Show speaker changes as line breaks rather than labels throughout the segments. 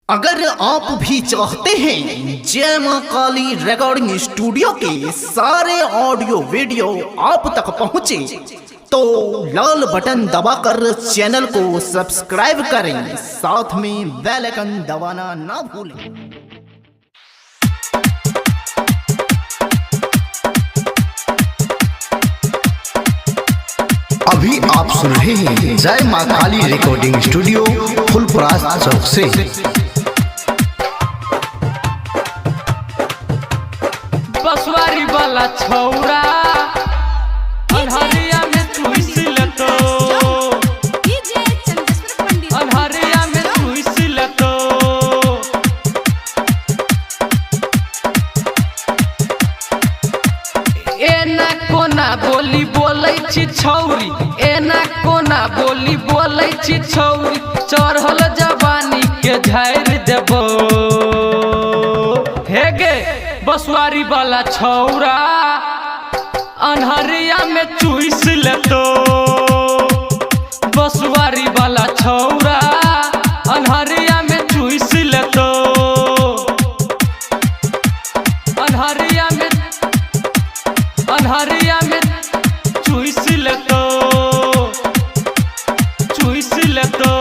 अगर आप भी चाहते हैं जय मां काली रिकॉर्डिंग स्टूडियो के सारे ऑडियो वीडियो आप तक पहुंचे तो लाल बटन दबाकर चैनल को सब्सक्राइब करें, साथ में बेल आइकन दबाना ना भूलें।
अभी आप सुन रहे हैं जय मां काली रिकॉर्डिंग स्टूडियो फुलपरास चौक से।
बसवारी वाला छौरा अनहरिया में चुइस लेतो, अनहरिया में चुइस लेतो। एना कोना बोली बोलै छी छौरी, एना कोना बोली बोलै छी छौरी। चढ़ल जवानी के झाड़ि देबो हे गे बसवारी वाला छौरा अनहरिया में चुइस लेतो। बसवारी वाला छौरा अनहरिया में चुइस लेतो, अनहरिया में चुइस लेतो, चुइस लेतो।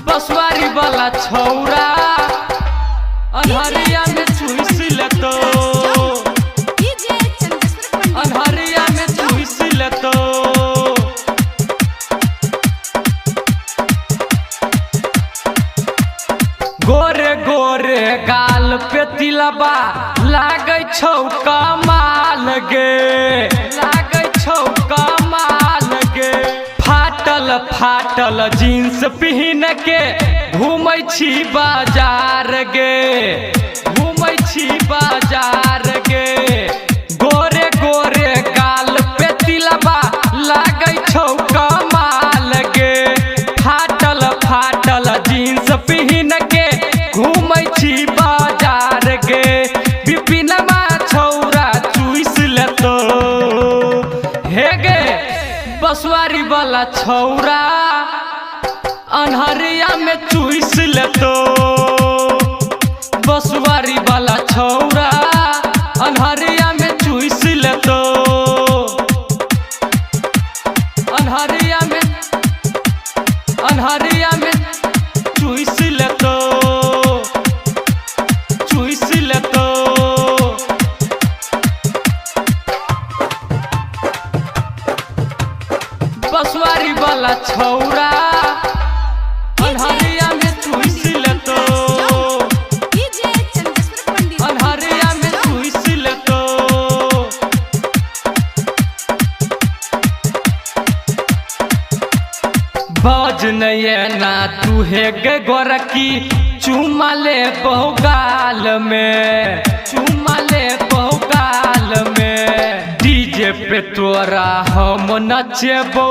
बसवारी वाला छौरा अनहरिया में चुइस लेतो, अनहरिया में चुइस लेतो। गोरे गोरे गाल पे तिलबा लागै छौ कमाल गे, लागै छौ कमाल गे। फाटल फाटल जींस पहन के घूमै छी बाजार गे, घूमै छी बाजार गे। गोरे गोरे गाल पे तिलबा लागै छौ कमाल गे। फाटल फाटल जींस पहन के घूमै छी बाजार गे। बिपिनमा छौरा चुइस लेतो हे गे बसवारी वाला छौरा अनहरिया में चुइस लेतो। बसवारी वाला छौरा अनहरिया में चुइस लेतो, अनहरिया में चुइस लेतो, चुइस लेतो। बसवारी वाला छौरा अनहरिया में चुइस लेतो, अनहरिया में चुइस लेतो। बाज नये ना तू हे गे गोरकी चुमा ले बहुगाल में, चुमा ले बहुगाल में। डीजे पे तोरा हम नचेबो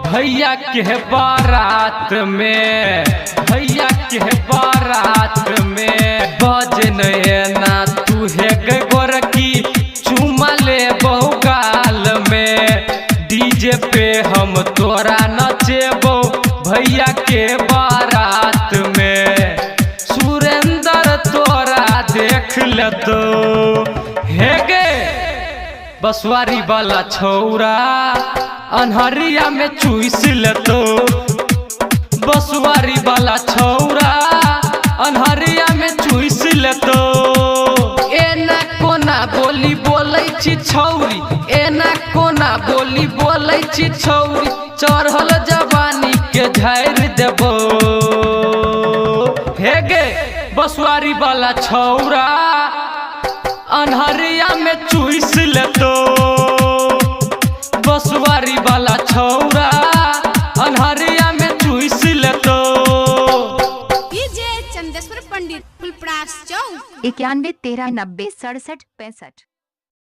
भैया के बारात में, भैया के बारात में। बाज नये ना तू हे गे गोरकी चुमा ले बहुगाल में। डीजे पे हम तोरा नचेबो भैया के बारात में। सुरेंद्र तोरा देख लेतो हे गे बसवारी वाला छौरा अनहरिया में चुइस लेतो। बसवारी वाला छौरा अनहरिया में चुइस लेतो। एना कोना बोली बोलै छी छौरी, एना कोना बोली बोलै छी छौरी। चढ़ल जवानी के झाड़ि देबो हे गे बसवारी वाला छौरा अनहरिया में चुइस लेतो। बसवारी वाला छौरा अनहरिया में चुइस लेतो।
चंदेश्वर पंडित फुलपरास चौक
91 13 90 67 65।